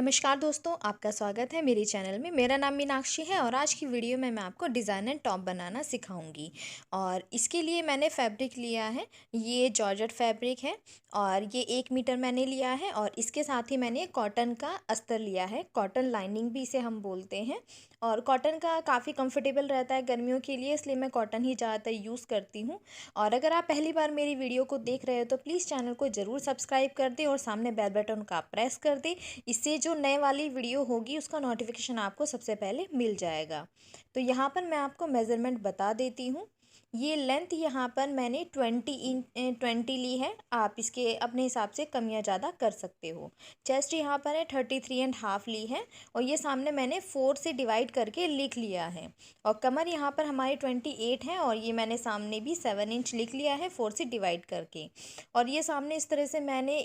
नमस्कार दोस्तों, आपका स्वागत है मेरे चैनल में। मेरा नाम मीनाक्षी है और आज की वीडियो में मैं आपको डिज़ाइनर टॉप बनाना सिखाऊंगी। और इसके लिए मैंने फैब्रिक लिया है, ये जॉर्जेट फैब्रिक है और ये 1 मीटर मैंने लिया है। और इसके साथ ही मैंने कॉटन का अस्तर लिया है, कॉटन लाइनिंग भी इसे हम बोलते हैं। और कॉटन का काफ़ी कंफर्टेबल रहता है गर्मियों के लिए, इसलिए मैं कॉटन ही ज़्यादातर यूज़ करती हूँ। और अगर आप पहली बार मेरी वीडियो को देख रहे हो तो प्लीज़ चैनल को ज़रूर सब्सक्राइब कर दें और सामने बेल बटन का प्रेस कर दें। इससे जो नए वाली वीडियो होगी उसका नोटिफिकेशन आपको सबसे पहले मिल जाएगा। तो यहाँ पर मैं आपको मेज़रमेंट बता देती हूँ। ये लेंथ यहाँ पर मैंने 20 ली है। आप इसके अपने हिसाब से कम या ज़्यादा कर सकते हो। चेस्ट यहाँ पर है 33.5 ली है और ये सामने मैंने 4 से डिवाइड करके लिख लिया है। और कमर यहाँ पर हमारी 28 है और ये मैंने सामने भी 7 इंच लिख लिया है 4 से डिवाइड करके। और ये सामने इस तरह से मैंने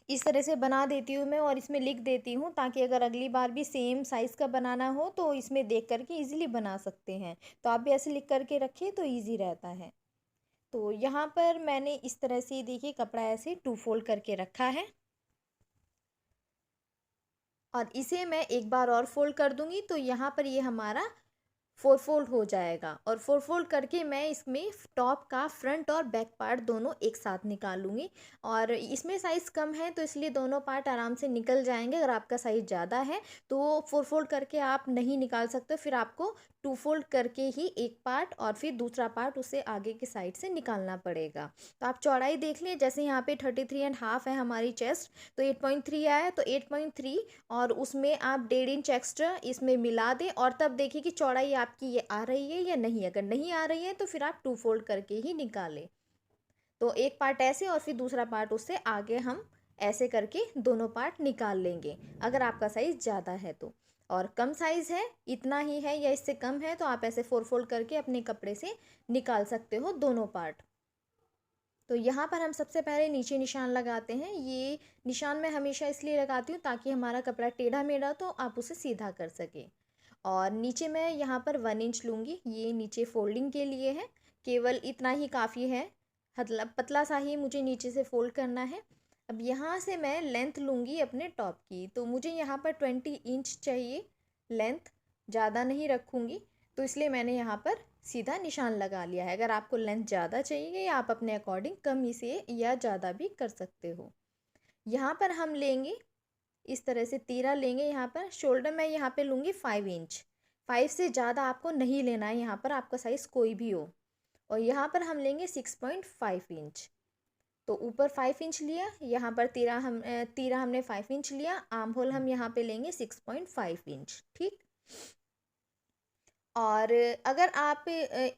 इस तरह से बना देती हूँ मैं और इसमें लिख देती हूँ, ताकि अगर अगली बार भी सेम साइज़ का बनाना हो तो इसमें देख करके इजीली बना सकते हैं। तो आप भी ऐसे लिख करके रखिए तो इजी रहता है। तो यहाँ पर मैंने इस तरह से देखिए कपड़ा ऐसे 2 फोल्ड करके रखा है और इसे मैं एक बार और फोल्ड कर दूंगी तो यहाँ पर ये हमारा 4 फोल्ड हो जाएगा। और 4 फोल्ड करके मैं इसमें टॉप का फ्रंट और बैक पार्ट दोनों एक साथ निकालूंगी। और इसमें साइज़ कम है तो इसलिए दोनों पार्ट आराम से निकल जाएंगे। अगर आपका साइज़ ज़्यादा है तो 4 फोल्ड करके आप नहीं निकाल सकते, फिर आपको 2 फोल्ड करके ही एक पार्ट और फिर दूसरा पार्ट उसे आगे की साइड से निकालना पड़ेगा। तो आप चौड़ाई देख लें, जैसे यहाँ पे 33.5 है हमारी चेस्ट, तो 8.3 आया, तो 8.3 और उसमें आप 1.5 इंच एक्स्ट्रा इसमें मिला दें और तब देखिए कि चौड़ाई आपकी ये आ रही है या नहीं। अगर नहीं आ रही है तो फिर आप 2 फोल्ड करके ही निकालें। तो एक पार्ट ऐसे और फिर दूसरा पार्ट उससे आगे हम ऐसे करके दोनों पार्ट निकाल लेंगे, अगर आपका साइज़ ज़्यादा है तो। और कम साइज़ है, इतना ही है या इससे कम है, तो आप ऐसे 4 फोल्ड करके अपने कपड़े से निकाल सकते हो दोनों पार्ट। तो यहाँ पर हम सबसे पहले नीचे निशान लगाते हैं। ये निशान मैं हमेशा इसलिए लगाती हूँ ताकि हमारा कपड़ा टेढ़ा मेढ़ा तो आप उसे सीधा कर सके। और नीचे मैं यहाँ पर 1 इंच लूँगी, ये नीचे फोल्डिंग के लिए है, केवल इतना ही काफ़ी है। मतलब पतला सा ही मुझे नीचे से फोल्ड करना है। अब यहाँ से मैं लेंथ लूँगी अपने टॉप की, तो मुझे यहाँ पर 20 इंच चाहिए लेंथ, ज़्यादा नहीं रखूँगी। तो इसलिए मैंने यहाँ पर सीधा निशान लगा लिया है। अगर आपको लेंथ ज़्यादा चाहिए या आप अपने अकॉर्डिंग कम इसे या ज़्यादा भी कर सकते हो। यहाँ पर हम लेंगे इस तरह से 13 लेंगे। यहाँ पर शोल्डर मैं यहाँ पे लूँगी 5 इंच। 5 से ज़्यादा आपको नहीं लेना है, यहाँ पर आपका साइज़ कोई भी हो। और यहाँ पर हम लेंगे 6.5 इंच। तो ऊपर 5 इंच लिया, यहाँ पर 13 हमने 5 इंच लिया। आर्म होल हम यहाँ पे लेंगे 6.5 इंच, ठीक। और अगर आप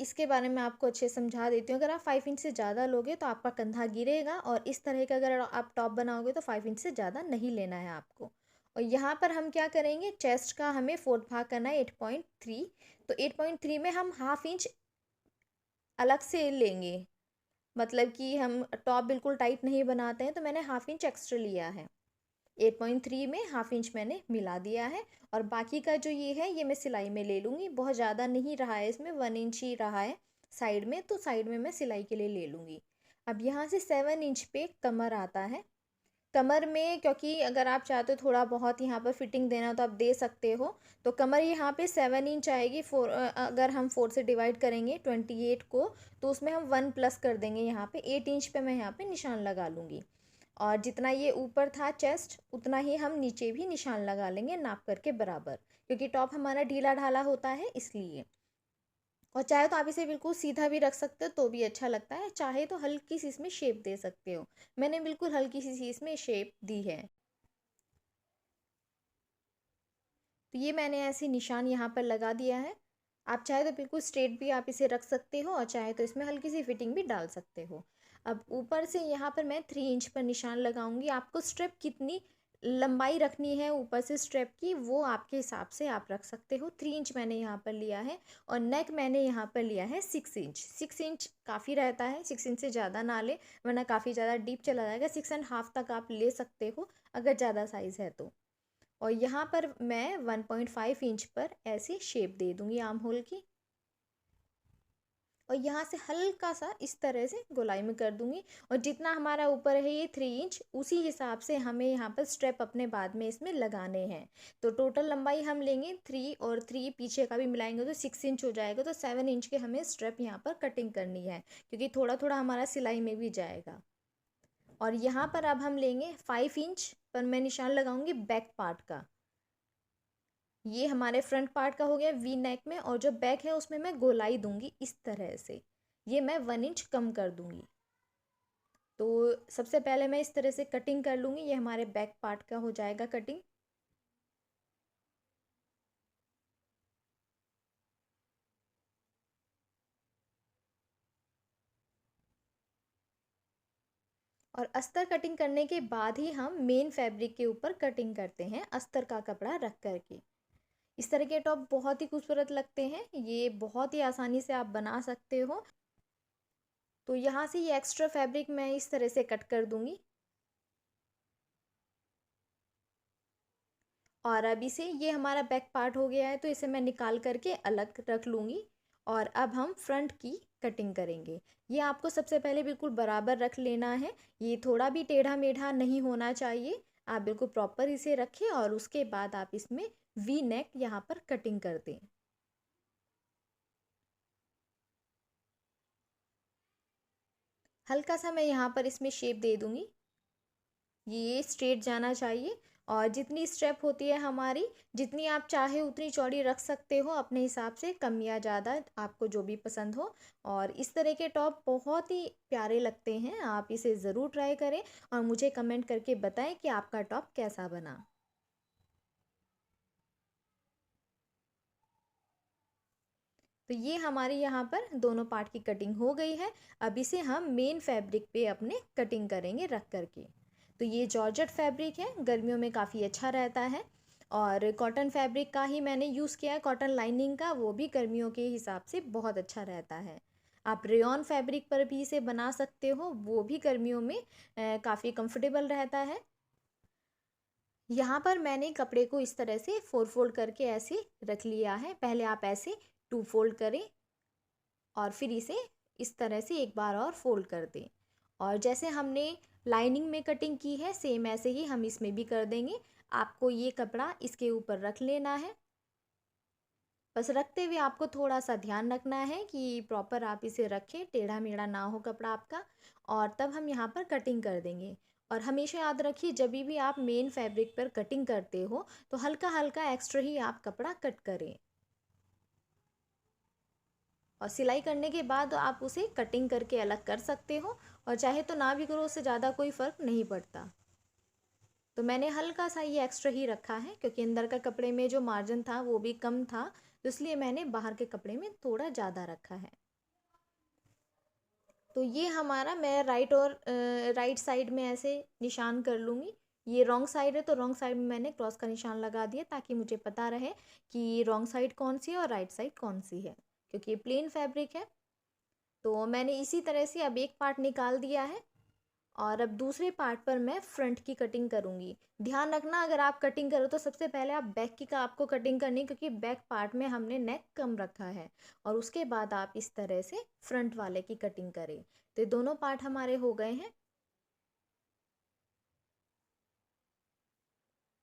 इसके बारे में आपको अच्छे समझा देती हूँ, अगर आप 5 इंच से ज़्यादा लोगे तो आपका कंधा गिरेगा। और इस तरह का अगर आप टॉप बनाओगे तो 5 इंच से ज़्यादा नहीं लेना है आपको। और यहाँ पर हम क्या करेंगे, चेस्ट का हमें फोर्थ भाग करना है 8.3। तो 8.3 में हम हाफ इंच अलग से लेंगे। मतलब कि हम टॉप बिल्कुल टाइट नहीं बनाते हैं, तो मैंने हाफ इंच एक्स्ट्रा लिया है। 8.3 में हाफ इंच मैंने मिला दिया है। और बाकी का जो ये है ये मैं सिलाई में ले लूँगी। बहुत ज़्यादा नहीं रहा है, इसमें 1 इंच ही रहा है साइड में, तो साइड में मैं सिलाई के लिए ले लूँगी। अब यहाँ से 7 इंच पे कमर आता है। कमर में क्योंकि अगर आप चाहते हो थोड़ा बहुत यहाँ पर फिटिंग देना तो आप दे सकते हो। तो कमर यहाँ पे 7 इंच आएगी। अगर हम 4 से डिवाइड करेंगे 28 को, तो उसमें हम 1 प्लस कर देंगे। यहाँ पे 8 इंच पे मैं यहाँ पे निशान लगा लूँगी। और जितना ये ऊपर था चेस्ट, उतना ही हम नीचे भी निशान लगा लेंगे नाप करके बराबर, क्योंकि टॉप हमारा ढीला ढाला होता है इसलिए। और चाहे तो आप इसे बिल्कुल सीधा भी रख सकते हो तो भी अच्छा लगता है, चाहे तो हल्की सी इसमें शेप दे सकते हो। मैंने बिल्कुल हल्की सी इसमें शेप दी है। तो ये मैंने ऐसे निशान यहाँ पर लगा दिया है। आप चाहे तो बिल्कुल स्ट्रेट भी आप इसे रख सकते हो और चाहे तो इसमें हल्की सी फिटिंग भी डाल सकते हो। अब ऊपर से यहाँ पर मैं 3 इंच पर निशान लगाऊंगी। आपको स्ट्रिप कितनी लंबाई रखनी है ऊपर से स्ट्रिप की, वो आपके हिसाब से आप रख सकते हो। 3 इंच मैंने यहाँ पर लिया है। और नेक मैंने यहाँ पर लिया है 6 इंच। 6 इंच काफ़ी रहता है, 6 इंच से ज़्यादा ना ले वरना काफ़ी ज़्यादा डीप चला जाएगा। 6.5 तक आप ले सकते हो अगर ज़्यादा साइज़ है तो। और यहाँ पर मैं 1.5 इंच पर ऐसे शेप दे दूँगी आर्म होल की। और यहाँ से हल्का सा इस तरह से गोलाई में कर दूंगी। और जितना हमारा ऊपर है ये 3 इंच, उसी हिसाब से हमें यहाँ पर स्ट्रेप अपने बाद में इसमें लगाने हैं। तो टोटल लंबाई हम लेंगे 3 और 3 पीछे का भी मिलाएंगे तो 6 इंच हो जाएगा। तो 7 इंच के हमें स्ट्रेप यहाँ पर कटिंग करनी है, क्योंकि थोड़ा थोड़ा हमारा सिलाई में भी जाएगा। और यहाँ पर अब हम लेंगे 5 इंच पर मैं निशान लगाऊंगी बैक पार्ट का। ये हमारे फ्रंट पार्ट का हो गया वी नेक में, और जो बैक है उसमें मैं गोलाई दूंगी इस तरह से। ये मैं 1 इंच कम कर दूंगी। तो सबसे पहले मैं इस तरह से कटिंग कर लूँगी। ये हमारे बैक पार्ट का हो जाएगा कटिंग। और अस्तर कटिंग करने के बाद ही हम मेन फैब्रिक के ऊपर कटिंग करते हैं, अस्तर का कपड़ा रख करके। इस तरह के टॉप बहुत ही खूबसूरत लगते हैं। ये बहुत ही आसानी से आप बना सकते हो। तो यहाँ से ये एक्स्ट्रा फैब्रिक मैं इस तरह से कट कर दूंगी। और अब इसे, ये हमारा बैक पार्ट हो गया है तो इसे मैं निकाल करके अलग रख लूँगी। और अब हम फ्रंट की कटिंग करेंगे। ये आपको सबसे पहले बिल्कुल बराबर रख लेना है। ये थोड़ा भी टेढ़ा मेढ़ा नहीं होना चाहिए। आप बिल्कुल प्रॉपर इसे रखें और उसके बाद आप इसमें वी नेक यहाँ पर कटिंग कर दें। हल्का सा मैं यहाँ पर इसमें शेप दे दूँगी। ये स्ट्रेट जाना चाहिए। और जितनी स्टेप होती है हमारी, जितनी आप चाहे उतनी चौड़ी रख सकते हो अपने हिसाब से, कम या ज़्यादा आपको जो भी पसंद हो। और इस तरह के टॉप बहुत ही प्यारे लगते हैं। आप इसे ज़रूर ट्राई करें और मुझे कमेंट करके बताएं कि आपका टॉप कैसा बना। तो ये हमारी यहाँ पर दोनों पार्ट की कटिंग हो गई है। अब इसे हम मेन फैब्रिक पे अपने कटिंग करेंगे रख करके। तो ये जॉर्जेट फैब्रिक है, गर्मियों में काफ़ी अच्छा रहता है। और कॉटन फैब्रिक का ही मैंने यूज़ किया है, कॉटन लाइनिंग का, वो भी गर्मियों के हिसाब से बहुत अच्छा रहता है। आप रेयॉन फैब्रिक पर भी इसे बना सकते हो, वो भी गर्मियों में काफ़ी कंफर्टेबल रहता है। यहाँ पर मैंने कपड़े को इस तरह से 4 फोल्ड करके ऐसे रख लिया है। पहले आप ऐसे 2 फोल्ड करें और फिर इसे इस तरह से एक बार और फोल्ड कर दें। और जैसे हमने लाइनिंग में कटिंग की है, सेम ऐसे ही हम इसमें भी कर देंगे। आपको ये कपड़ा इसके ऊपर रख लेना है। बस रखते हुए आपको थोड़ा सा ध्यान रखना है कि प्रॉपर आप इसे रखें, टेढ़ा मेढ़ा ना हो कपड़ा आपका। और तब हम यहाँ पर कटिंग कर देंगे। और हमेशा याद रखिए, जब भी आप मेन फैब्रिक पर कटिंग करते हो तो हल्का हल्का एक्स्ट्रा ही आप कपड़ा कट करें। और सिलाई करने के बाद आप उसे कटिंग करके अलग कर सकते हो, और चाहे तो ना भी करो, उससे ज़्यादा कोई फ़र्क नहीं पड़ता। तो मैंने हल्का सा ये एक्स्ट्रा ही रखा है, क्योंकि अंदर का कपड़े में जो मार्जिन था वो भी कम था, तो इसलिए मैंने बाहर के कपड़े में थोड़ा ज़्यादा रखा है। तो ये हमारा, मैं राइट और राइट साइड में ऐसे निशान कर लूँगी। ये रॉन्ग साइड है तो रॉन्ग साइड में मैंने क्रॉस का निशान लगा दिया, ताकि मुझे पता रहे कि रॉन्ग साइड कौन सी है और राइट साइड कौन सी है, क्योंकि ये प्लेन फैब्रिक है। तो मैंने इसी तरह से अब एक पार्ट निकाल दिया है। और अब दूसरे पार्ट पर मैं फ्रंट की कटिंग करूँगी। ध्यान रखना, अगर आप कटिंग करो तो सबसे पहले आप बैक की का आपको कटिंग करनी है, क्योंकि बैक पार्ट में हमने नेक कम रखा है। और उसके बाद आप इस तरह से फ्रंट वाले की कटिंग करें। तो ये दोनों पार्ट हमारे हो गए हैं।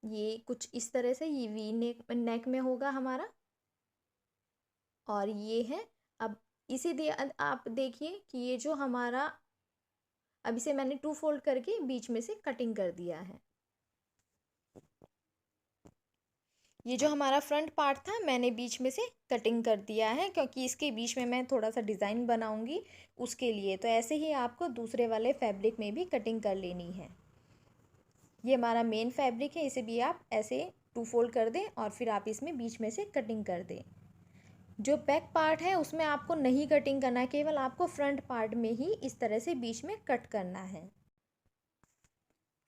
ये कुछ इस तरह से ये वी नेक नेक में होगा हमारा। और ये है, अब इसी दे आप देखिए कि ये जो हमारा, अब इसे मैंने 2 फोल्ड करके बीच में से कटिंग कर दिया है। ये जो हमारा फ्रंट पार्ट था मैंने बीच में से कटिंग कर दिया है, क्योंकि इसके बीच में मैं थोड़ा सा डिज़ाइन बनाऊंगी उसके लिए। तो ऐसे ही आपको दूसरे वाले फैब्रिक में भी कटिंग कर लेनी है। ये हमारा मेन फैब्रिक है, इसे भी आप ऐसे 2 फोल्ड कर दें और फिर आप इसमें बीच में से कटिंग कर दें। जो बैक पार्ट है उसमें आपको नहीं कटिंग करना है, केवल आपको फ्रंट पार्ट में ही इस तरह से बीच में कट करना है।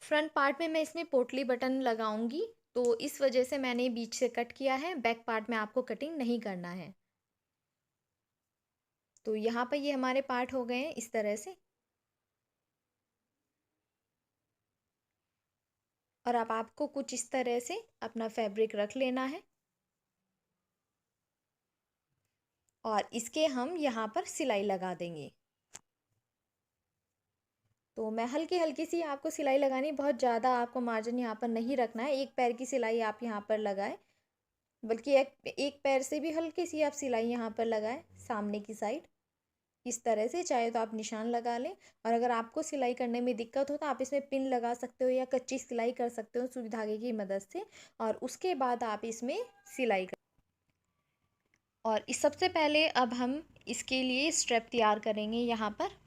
फ्रंट पार्ट में मैं इसमें पोटली बटन लगाऊंगी, तो इस वजह से मैंने बीच से कट किया है। बैक पार्ट में आपको कटिंग नहीं करना है। तो यहाँ पर ये हमारे पार्ट हो गए हैं इस तरह से। और अब आपको कुछ इस तरह से अपना फैब्रिक रख लेना है। और इसके हम यहाँ पर सिलाई लगा देंगे। तो मैं हल्की हल्की सी आपको सिलाई लगानी, बहुत ज़्यादा आपको मार्जिन यहाँ पर नहीं रखना है। एक पैर की सिलाई आप यहाँ पर लगाएं, बल्कि एक पैर से भी हल्की सी आप सिलाई यहाँ पर लगाएं सामने की साइड। इस तरह से चाहे तो आप निशान लगा लें, और अगर आपको सिलाई करने में दिक्कत हो तो आप इसमें पिन लगा सकते हो या कच्ची सिलाई कर सकते हो सुई धागे की मदद से, और उसके बाद आप इसमें सिलाई कर। और इस सबसे पहले अब हम इसके लिए स्ट्रेप तैयार करेंगे यहाँ पर।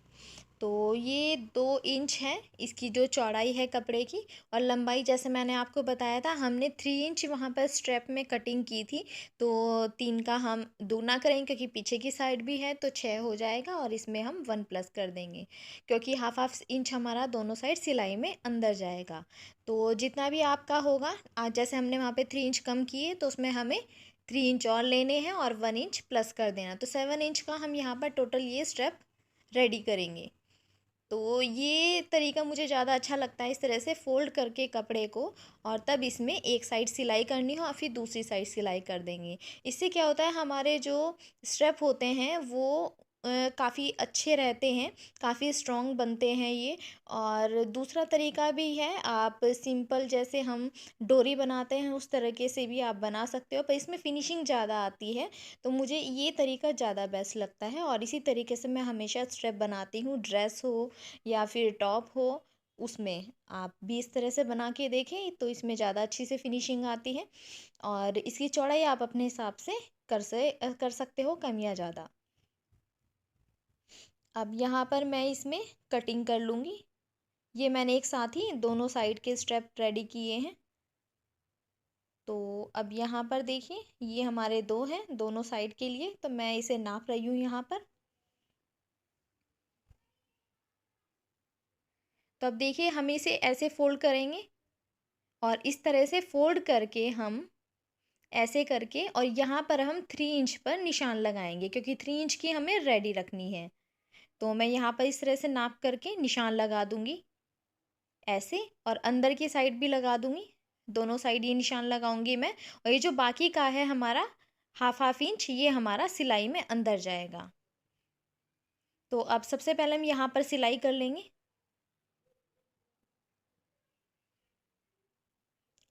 तो ये 2 इंच है इसकी जो चौड़ाई है कपड़े की, और लंबाई जैसे मैंने आपको बताया था हमने 3 इंच वहाँ पर स्ट्रेप में कटिंग की थी। तो 3 का हम दूना करेंगे क्योंकि पीछे की साइड भी है, तो 6 हो जाएगा, और इसमें हम 1 प्लस कर देंगे क्योंकि हाफ हाफ इंच हमारा दोनों साइड सिलाई में अंदर जाएगा। तो जितना भी आपका होगा, आज जैसे हमने वहाँ पे 3 इंच कम किए तो उसमें हमें 3 इंच और लेने हैं और 1 इंच प्लस कर देना, तो 7 इंच का हम यहाँ पर टोटल ये स्ट्रेप रेडी करेंगे। तो ये तरीका मुझे ज़्यादा अच्छा लगता है, इस तरह से फ़ोल्ड करके कपड़े को, और तब इसमें एक साइड सिलाई करनी हो और फिर दूसरी साइड सिलाई कर देंगे। इससे क्या होता है, हमारे जो स्टेप होते हैं वो काफ़ी अच्छे रहते हैं, काफ़ी स्ट्रॉन्ग बनते हैं ये। और दूसरा तरीका भी है, आप सिंपल जैसे हम डोरी बनाते हैं उस तरीके से भी आप बना सकते हो, पर इसमें फिनिशिंग ज़्यादा आती है। तो मुझे ये तरीका ज़्यादा बेस्ट लगता है, और इसी तरीके से मैं हमेशा स्टेप बनाती हूँ, ड्रेस हो या फिर टॉप हो उसमें। आप भी इस तरह से बना के देखें तो इसमें ज़्यादा अच्छी से फिनिशिंग आती है। और इसकी चौड़ाई आप अपने हिसाब से कर सकते हो, कम या ज़्यादा। अब यहाँ पर मैं इसमें कटिंग कर लूँगी। ये मैंने एक साथ ही दोनों साइड के स्टेप रेडी किए हैं। तो अब यहाँ पर देखिए ये हमारे 2 हैं दोनों साइड के लिए, तो मैं इसे नाप रही हूँ यहाँ पर। तो अब देखिए हम इसे ऐसे फोल्ड करेंगे, और इस तरह से फोल्ड करके हम ऐसे करके, और यहाँ पर हम 3 इंच पर निशान लगाएंगे क्योंकि 3 इंच की हमें रेडी रखनी है। तो मैं यहाँ पर इस तरह से नाप करके निशान लगा दूंगी ऐसे, और अंदर की साइड भी लगा दूंगी, दोनों साइड ये निशान लगाऊंगी मैं। और ये जो बाकी का है हमारा हाफ हाफ इंच, ये हमारा सिलाई में अंदर जाएगा। तो अब सबसे पहले हम यहाँ पर सिलाई कर लेंगे।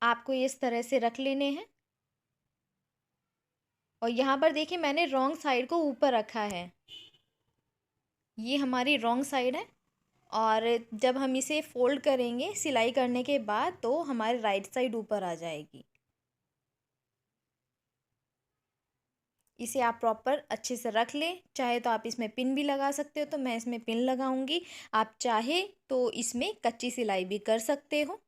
आपको इस तरह से रख लेने हैं, और यहाँ पर देखिए मैंने रॉन्ग साइड को ऊपर रखा है, ये हमारी रॉन्ग साइड है। और जब हम इसे फोल्ड करेंगे सिलाई करने के बाद तो हमारी राइट साइड ऊपर आ जाएगी। इसे आप प्रॉपर अच्छे से रख लें, चाहे तो आप इसमें पिन भी लगा सकते हो, तो मैं इसमें पिन लगाऊंगी। आप चाहे तो इसमें कच्ची सिलाई भी कर सकते हो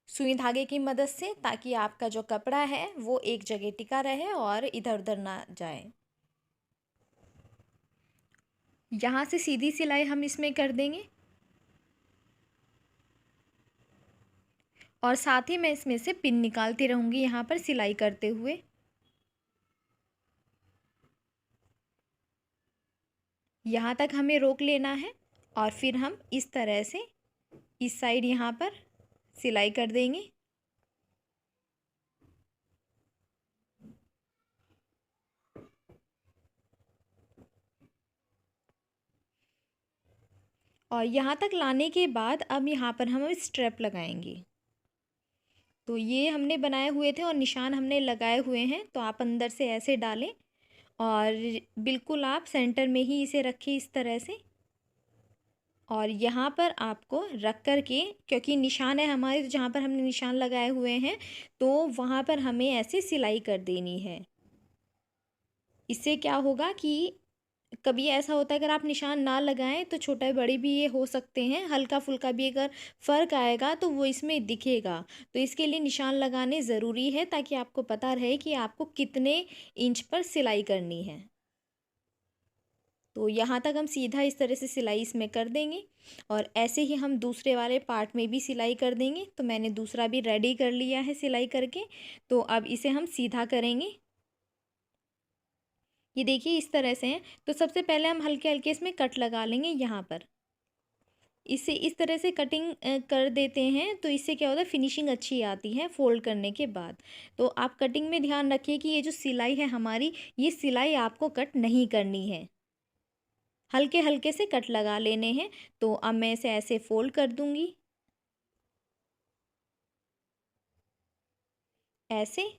सुई धागे की मदद से, ताकि आपका जो कपड़ा है वो एक जगह टिका रहे और इधर उधर ना जाए। यहाँ से सीधी सिलाई हम इसमें कर देंगे, और साथ ही मैं इसमें से पिन निकालती रहूँगी यहाँ पर सिलाई करते हुए। यहाँ तक हमें रोक लेना है, और फिर हम इस तरह से इस साइड यहाँ पर सिलाई कर देंगे। और यहाँ तक लाने के बाद अब यहाँ पर हम स्ट्रेप लगाएंगे। तो ये हमने बनाए हुए थे और निशान हमने लगाए हुए हैं, तो आप अंदर से ऐसे डालें, और बिल्कुल आप सेंटर में ही इसे रखें इस तरह से। और यहाँ पर आपको रख कर के, क्योंकि निशान है हमारे, तो जहाँ पर हमने निशान लगाए हुए हैं तो वहाँ पर हमें ऐसे सिलाई कर देनी है। इससे क्या होगा कि कभी ऐसा होता है अगर आप निशान ना लगाएं तो छोटा बड़े भी ये हो सकते हैं, हल्का फुल्का भी अगर फ़र्क आएगा तो वो इसमें दिखेगा। तो इसके लिए निशान लगाने ज़रूरी है, ताकि आपको पता रहे कि आपको कितने इंच पर सिलाई करनी है। तो यहाँ तक हम सीधा इस तरह से सिलाई इसमें कर देंगे, और ऐसे ही हम दूसरे वाले पार्ट में भी सिलाई कर देंगे। तो मैंने दूसरा भी रेडी कर लिया है सिलाई करके, तो अब इसे हम सीधा करेंगे। ये देखिए इस तरह से है। तो सबसे पहले हम हल्के हल्के इसमें कट लगा लेंगे यहाँ पर, इसे इस तरह से कटिंग कर देते हैं तो इससे क्या होता है, फिनिशिंग अच्छी आती है फ़ोल्ड करने के बाद। तो आप कटिंग में ध्यान रखिए कि ये जो सिलाई है हमारी, ये सिलाई आपको कट नहीं करनी है, हल्के हल्के से कट लगा लेने हैं। तो अब मैं इसे ऐसे फ़ोल्ड कर दूँगी, ऐसे।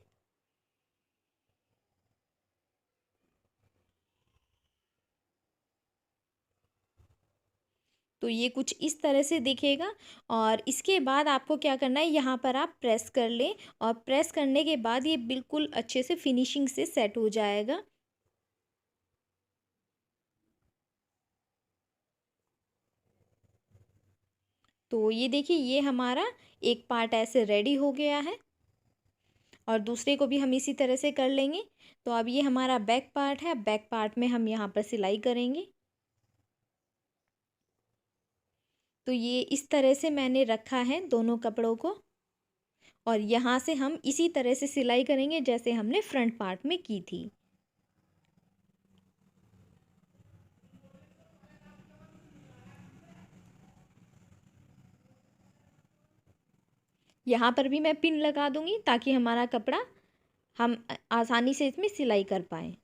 तो ये कुछ इस तरह से दिखेगा और इसके बाद आपको क्या करना है, यहाँ पर आप प्रेस कर लें और प्रेस करने के बाद ये बिल्कुल अच्छे से फिनिशिंग से सेट हो जाएगा। तो ये देखिए, ये हमारा एक पार्ट ऐसे रेडी हो गया है और दूसरे को भी हम इसी तरह से कर लेंगे। तो अब ये हमारा बैक पार्ट है, बैक पार्ट में हम यहाँ पर सिलाई करेंगे। तो ये इस तरह से मैंने रखा है दोनों कपड़ों को और यहाँ से हम इसी तरह से सिलाई करेंगे जैसे हमने फ्रंट पार्ट में की थी। यहाँ पर भी मैं पिन लगा दूंगी ताकि हमारा कपड़ा हम आसानी से इसमें सिलाई कर पाएँ।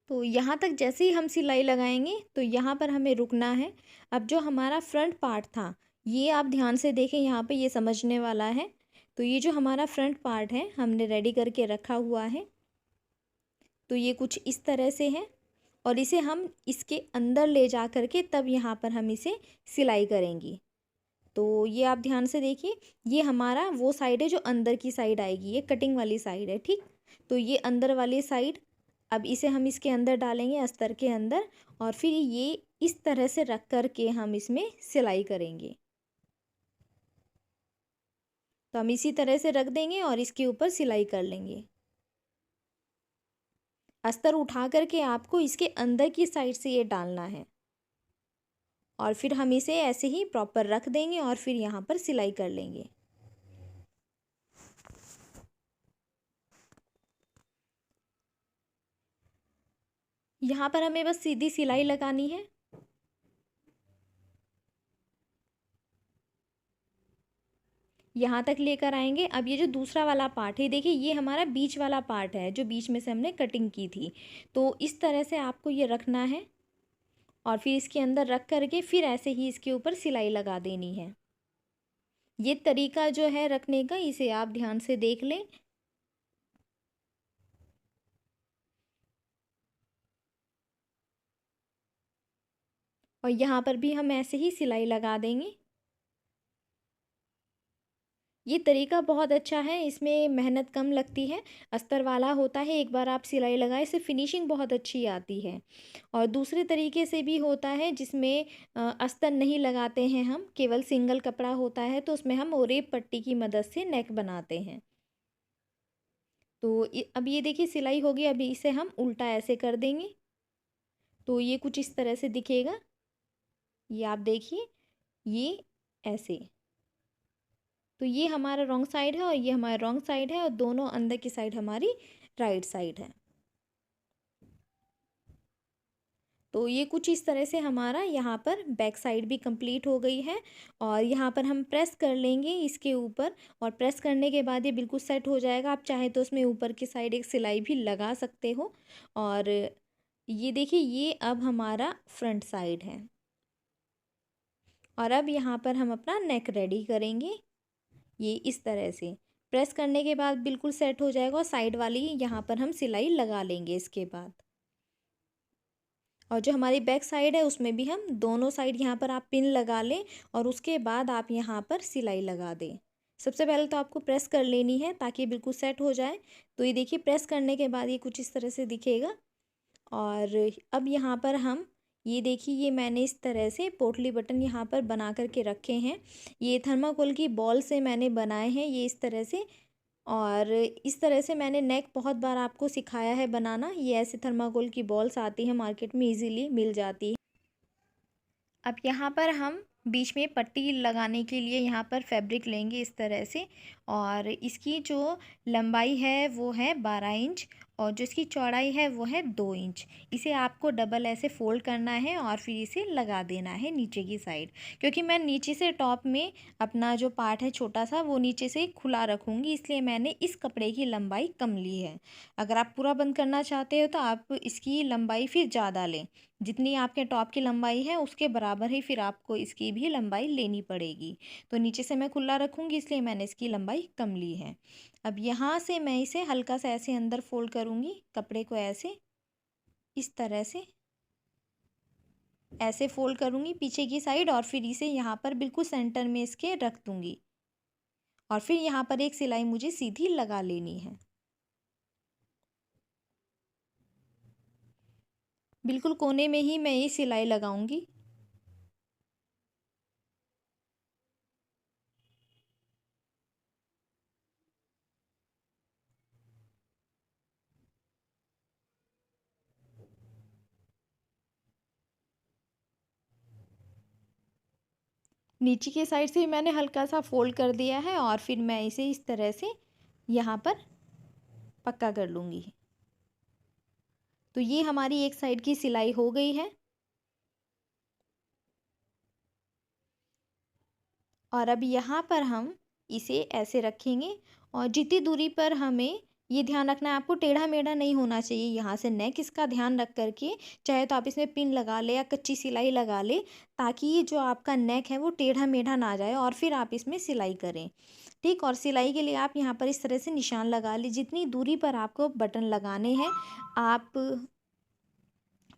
तो यहाँ तक जैसे ही हम सिलाई लगाएंगे तो यहाँ पर हमें रुकना है। अब जो हमारा फ्रंट पार्ट था, ये आप ध्यान से देखें, यहाँ पे ये समझने वाला है। तो ये जो हमारा फ्रंट पार्ट है हमने रेडी करके रखा हुआ है। तो ये कुछ इस तरह से है और इसे हम इसके अंदर ले जा कर के तब यहाँ पर हम इसे सिलाई करेंगी। तो ये आप ध्यान से देखिए, ये हमारा वो साइड है जो अंदर की साइड आएगी, ये कटिंग वाली साइड है, ठीक। तो ये अंदर वाली साइड, अब इसे हम इसके अंदर डालेंगे, अस्तर के अंदर, और फिर ये इस तरह से रख कर के हम इसमें सिलाई करेंगे। तो हम इसी तरह से रख देंगे और इसके ऊपर सिलाई कर लेंगे। अस्तर उठा करके आपको इसके अंदर की साइड से ये डालना है और फिर हम इसे ऐसे ही प्रॉपर रख देंगे और फिर यहाँ पर सिलाई कर लेंगे। यहाँ पर हमें बस सीधी सिलाई लगानी है। यहाँ तक लेकर आएंगे। अब ये जो दूसरा वाला पार्ट है, देखिए ये हमारा बीच वाला पार्ट है जो बीच में से हमने कटिंग की थी। तो इस तरह से आपको ये रखना है और फिर इसके अंदर रख करके फिर ऐसे ही इसके ऊपर सिलाई लगा देनी है। ये तरीका जो है रखने का, इसे आप ध्यान से देख लें। और यहाँ पर भी हम ऐसे ही सिलाई लगा देंगे। ये तरीका बहुत अच्छा है, इसमें मेहनत कम लगती है, अस्तर वाला होता है, एक बार आप सिलाई लगाए इससे फिनिशिंग बहुत अच्छी आती है। और दूसरे तरीके से भी होता है जिसमें अस्तर नहीं लगाते हैं, हम केवल सिंगल कपड़ा होता है तो उसमें हम ओरेब पट्टी की मदद से नेक बनाते हैं। तो अब ये देखिए सिलाई होगी, अभी इसे हम उल्टा ऐसे कर देंगे तो ये कुछ इस तरह से दिखेगा। ये आप देखिए, ये ऐसे। तो ये हमारा रॉन्ग साइड है और ये हमारा रॉन्ग साइड है और दोनों अंदर की साइड हमारी राइट साइड है। तो ये कुछ इस तरह से हमारा यहाँ पर बैक साइड भी कंप्लीट हो गई है और यहाँ पर हम प्रेस कर लेंगे इसके ऊपर और प्रेस करने के बाद ये बिल्कुल सेट हो जाएगा। आप चाहे तो उसमें ऊपर की साइड एक सिलाई भी लगा सकते हो। और ये देखिए, ये अब हमारा फ्रंट साइड है और अब यहाँ पर हम अपना नेक रेडी करेंगे। ये इस तरह से प्रेस करने के बाद बिल्कुल सेट हो जाएगा और साइड वाली यहाँ पर हम सिलाई लगा लेंगे इसके बाद। और जो हमारी बैक साइड है उसमें भी हम दोनों साइड यहाँ पर आप पिन लगा लें और उसके बाद आप यहाँ पर सिलाई लगा दें। सबसे पहले तो आपको प्रेस कर लेनी है ताकि बिल्कुल सेट हो जाए। तो ये देखिए, प्रेस करने के बाद ये कुछ इस तरह से दिखेगा। और अब यहाँ पर हम ये देखिए, ये मैंने इस तरह से पोटली बटन यहाँ पर बना करके रखे हैं। ये थर्माकोल की बॉल से मैंने बनाए हैं ये इस तरह से। और इस तरह से मैंने नेक बहुत बार आपको सिखाया है बनाना। ये ऐसे थर्माकोल की बॉल्स आती हैं मार्केट में, इजीली मिल जाती है। अब यहाँ पर हम बीच में पट्टी लगाने के लिए यहाँ पर फैब्रिक लेंगे इस तरह से। और इसकी जो लंबाई है वो है 12 इंच और जो इसकी चौड़ाई है वो है 2 इंच। इसे आपको डबल ऐसे फ़ोल्ड करना है और फिर इसे लगा देना है नीचे की साइड। क्योंकि मैं नीचे से टॉप में अपना जो पार्ट है छोटा सा वो नीचे से खुला रखूँगी, इसलिए मैंने इस कपड़े की लंबाई कम ली है। अगर आप पूरा बंद करना चाहते हो तो आप इसकी लंबाई फिर ज़्यादा लें। जितनी आपके टॉप की लंबाई है उसके बराबर ही फिर आपको इसकी भी लंबाई लेनी पड़ेगी। तो नीचे से मैं खुला रखूँगी, इसलिए मैंने इसकी लंबाई कम ली है। अब यहाँ से मैं इसे हल्का सा ऐसे अंदर फोल्ड करूँगी, कपड़े को ऐसे इस तरह से ऐसे फोल्ड करूँगी पीछे की साइड और फिर इसे यहाँ पर बिल्कुल सेंटर में इसके रख दूँगी। और फिर यहाँ पर एक सिलाई मुझे सीधी लगा लेनी है। बिल्कुल कोने में ही मैं ये सिलाई लगाऊंगी। नीचे की साइड से मैंने हल्का सा फोल्ड कर दिया है और फिर मैं इसे इस तरह से यहाँ पर पक्का कर लूँगी। तो ये हमारी एक साइड की सिलाई हो गई है। और अब यहाँ पर हम इसे ऐसे रखेंगे और जितनी दूरी पर हमें ये ध्यान रखना है, आपको टेढ़ा मेढ़ा नहीं होना चाहिए। यहाँ से नेक इसका ध्यान रख करके चाहे तो आप इसमें पिन लगा ले या कच्ची सिलाई लगा ले, ताकि ये जो आपका नेक है वो टेढ़ा मेढ़ा ना जाए और फिर आप इसमें सिलाई करें। ठीक, और सिलाई के लिए आप यहाँ पर इस तरह से निशान लगा ली। जितनी दूरी पर आपको बटन लगाने हैं आप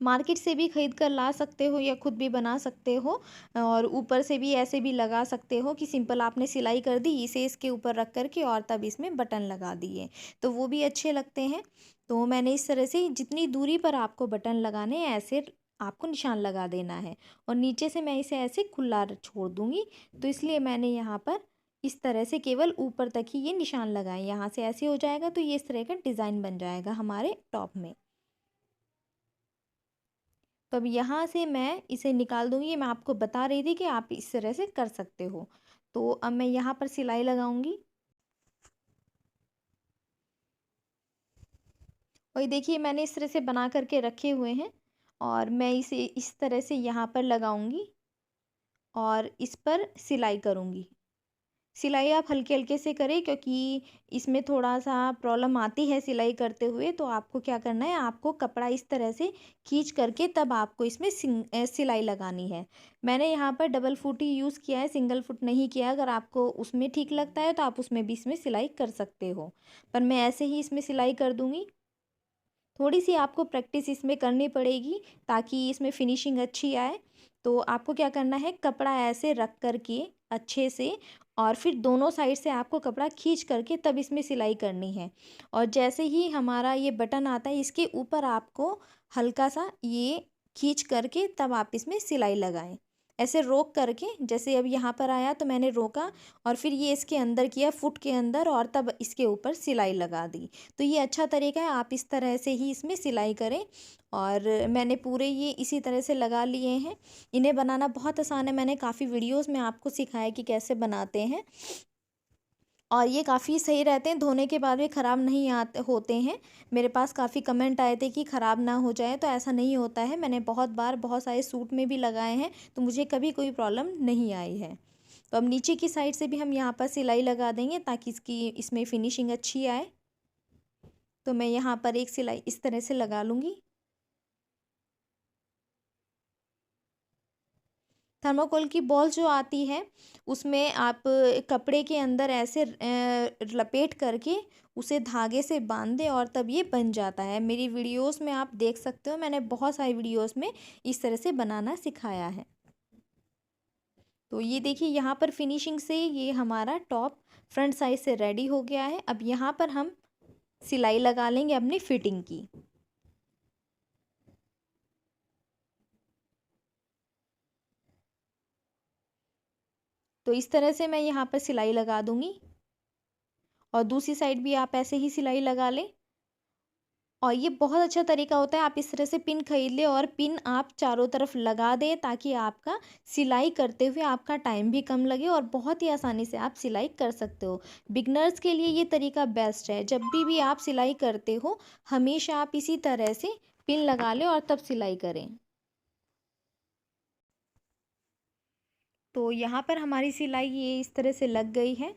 मार्केट से भी खरीद कर ला सकते हो या खुद भी बना सकते हो। और ऊपर से भी ऐसे भी लगा सकते हो कि सिंपल आपने सिलाई कर दी, इसे इसके ऊपर रख कर के और तब इसमें बटन लगा दिए, तो वो भी अच्छे लगते हैं। तो मैंने इस तरह से जितनी दूरी पर आपको बटन लगाने हैं ऐसे आपको निशान लगा देना है। और नीचे से मैं इसे ऐसे खुला छोड़ दूँगी, तो इसलिए मैंने यहाँ पर इस तरह से केवल ऊपर तक ही ये निशान लगाए। यहाँ से ऐसे हो जाएगा तो ये इस तरह का डिज़ाइन बन जाएगा हमारे टॉप में। तो अब यहाँ से मैं इसे निकाल दूँगी। मैं आपको बता रही थी कि आप इस तरह से कर सकते हो। तो अब मैं यहाँ पर सिलाई लगाऊँगी। और ये देखिए मैंने इस तरह से बना कर के रखे हुए हैं और मैं इसे इस तरह से यहाँ पर लगाऊँगी और इस पर सिलाई करूँगी। सिलाई आप हल्के-हल्के से करें, क्योंकि इसमें थोड़ा-सा प्रॉब्लम आती है सिलाई करते हुए। तो आपको क्या करना है, आपको कपड़ा इस तरह से खींच करके तब आपको इसमें सिलाई लगानी है। मैंने यहाँ पर डबल फुट ही यूज़ किया है, सिंगल फुट नहीं किया। अगर आपको उसमें ठीक लगता है तो आप उसमें भी इसमें सिलाई कर सकते हो। पर मैं ऐसे ही इसमें सिलाई कर दूँगी। थोड़ी-सी आपको प्रैक्टिस इसमें करनी पड़ेगी ताकि इसमें फिनिशिंग अच्छी आए। तो आपको क्या करना है, कपड़ा ऐसे रख कर के अच्छे से और फिर दोनों साइड से आपको कपड़ा खींच करके तब इसमें सिलाई करनी है। और जैसे ही हमारा ये बटन आता है इसके ऊपर आपको हल्का-सा ये खींच करके तब आप इसमें सिलाई लगाएँ। ऐसे रोक करके, जैसे अब यहाँ पर आया तो मैंने रोका और फिर ये इसके अंदर किया, फुट के अंदर, और तब इसके ऊपर सिलाई लगा दी। तो ये अच्छा तरीका है, आप इस तरह से ही इसमें सिलाई करें। और मैंने पूरे ये इसी तरह से लगा लिए हैं। इन्हें बनाना बहुत आसान है, मैंने काफ़ी वीडियोस में आपको सिखाया कि कैसे बनाते हैं। और ये काफ़ी सही रहते हैं, धोने के बाद भी ख़राब नहीं आते होते हैं। मेरे पास काफ़ी कमेंट आए थे कि ख़राब ना हो जाए, तो ऐसा नहीं होता है। मैंने बहुत बार बहुत सारे सूट में भी लगाए हैं, तो मुझे कभी कोई प्रॉब्लम नहीं आई है। तो अब नीचे की साइड से भी हम यहाँ पर सिलाई लगा देंगे ताकि इसकी इसमें फिनिशिंग अच्छी आए। तो मैं यहाँ पर एक सिलाई इस तरह से लगा लूँगी। थर्माकोल की बॉल जो आती है उसमें आप कपड़े के अंदर ऐसे लपेट करके उसे धागे से बांध दें और तब ये बन जाता है। मेरी वीडियोस में आप देख सकते हो, मैंने बहुत सारी वीडियोस में इस तरह से बनाना सिखाया है। तो ये देखिए यहाँ पर फिनिशिंग से ये हमारा टॉप फ्रंट साइड से रेडी हो गया है। अब यहाँ पर हम सिलाई लगा लेंगे अपनी फिटिंग की। तो इस तरह से मैं यहाँ पर सिलाई लगा दूँगी और दूसरी साइड भी आप ऐसे ही सिलाई लगा लें। और ये बहुत अच्छा तरीका होता है, आप इस तरह से पिन खरीद लें और पिन आप चारों तरफ लगा दें ताकि आपका सिलाई करते हुए आपका टाइम भी कम लगे और बहुत ही आसानी से आप सिलाई कर सकते हो। बिगनर्स के लिए ये तरीका बेस्ट है। जब भी आप सिलाई करते हो हमेशा आप इसी तरह से पिन लगा लें और तब सिलाई करें। तो यहाँ पर हमारी सिलाई ये इस तरह से लग गई है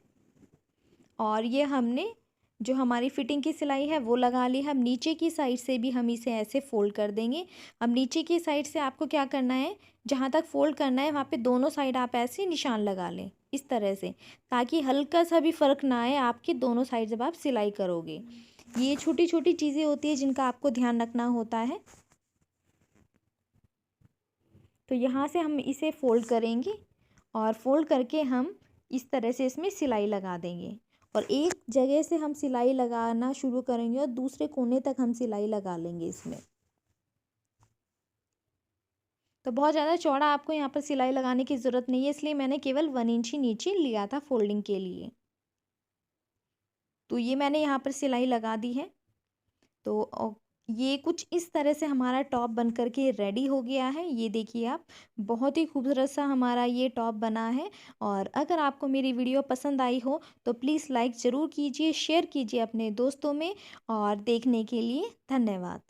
और ये हमने जो हमारी फिटिंग की सिलाई है वो लगा ली है। हम नीचे की साइड से भी हम इसे ऐसे फोल्ड कर देंगे। अब नीचे की साइड से आपको क्या करना है, जहाँ तक फोल्ड करना है वहाँ पे दोनों साइड आप ऐसे निशान लगा लें इस तरह से, ताकि हल्का सा भी फ़र्क ना आए आपके दोनों साइड जब आप सिलाई करोगे। ये छोटी छोटी चीज़ें होती है जिनका आपको ध्यान रखना होता है। तो यहाँ से हम इसे फोल्ड करेंगे और फोल्ड करके हम इस तरह से इसमें सिलाई लगा देंगे और एक जगह से हम सिलाई लगाना शुरू करेंगे और दूसरे कोने तक हम सिलाई लगा लेंगे इसमें। तो बहुत ज़्यादा चौड़ा आपको यहाँ पर सिलाई लगाने की ज़रूरत नहीं है, इसलिए मैंने केवल 1 इंच ही नीचे लिया था फोल्डिंग के लिए। तो ये मैंने यहाँ पर सिलाई लगा दी है। तो ये कुछ इस तरह से हमारा टॉप बन कर के रेडी हो गया है। ये देखिए आप, बहुत ही खूबसूरत सा हमारा ये टॉप बना है। और अगर आपको मेरी वीडियो पसंद आई हो तो प्लीज़ लाइक ज़रूर कीजिए, शेयर कीजिए अपने दोस्तों में। और देखने के लिए धन्यवाद।